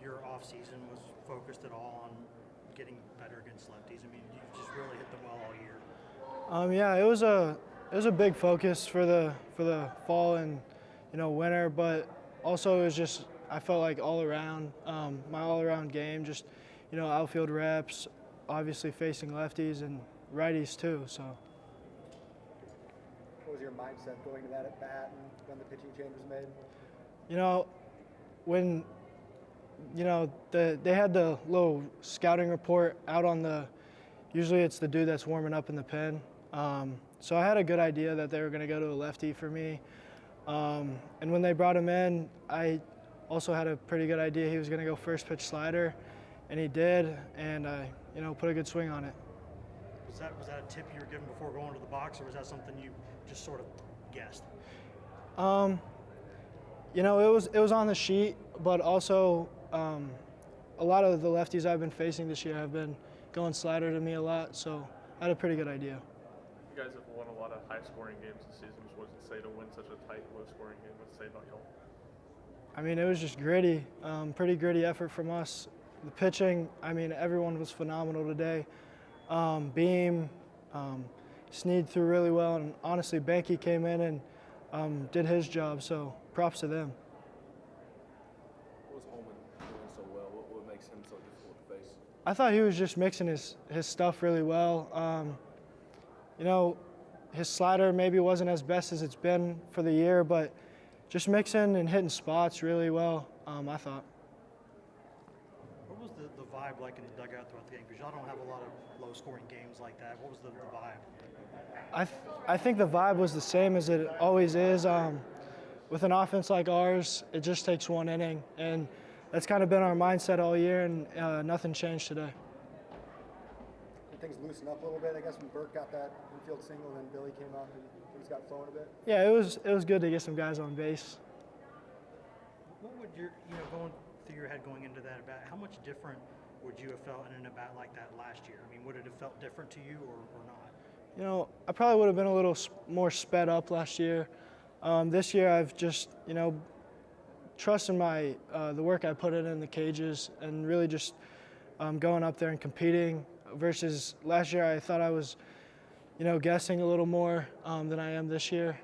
your off season was focused at all on getting better against lefties? I mean, you just really hit them well all year. Yeah, it was a big focus for the fall and winter, but also it was just I felt like all around my all around game, just outfield reps, obviously facing lefties and righties too. So. What was your mindset going to that at bat and when the pitching change was made? When they had the little scouting report out on the. Usually it's the dude that's warming up in the pen. So I had a good idea that they were going to go to a lefty for me. And when they brought him in, I also had a pretty good idea he was going to go first pitch slider, and he did, and I put a good swing on it. Was that a tip you were given before going to the box, or was that something you just sort of guessed? It was on the sheet, but also a lot of the lefties I've been facing this year have been going slider to me a lot, so I had a pretty good idea. You guys have won a lot of high-scoring games this season. What does it say to win such a tight, low-scoring game? What's it say about y'all? I mean, it was just gritty, pretty gritty effort from us. The pitching, I mean, everyone was phenomenal today. Beam, Sneed threw really well, and honestly, Banky came in and did his job, so props to them. What was Holman doing so well? What makes him so difficult to face? I thought he was just mixing his stuff really well. His slider maybe wasn't as best as it's been for the year, but just mixing and hitting spots really well, I thought. What was the vibe like in the dugout throughout the game? Because y'all don't have a lot of low-scoring games like that. What was the vibe? I think the vibe was the same as it always is. With an offense like ours, it just takes one inning, and that's kind of been our mindset all year, and nothing changed today. Did things loosen up a little bit, I guess, when Burke got that infield single and then Billy came up and things got flowing a bit? Yeah, it was good to get some guys on base. What would going through your head going into that at bat, how much different would you have felt in an at bat like that last year? I mean, would it have felt different to you or not? I probably would have been a little more sped up last year. This year I've just, trusting the work I put in the cages and really just going up there and competing versus last year I thought I was, guessing a little more than I am this year.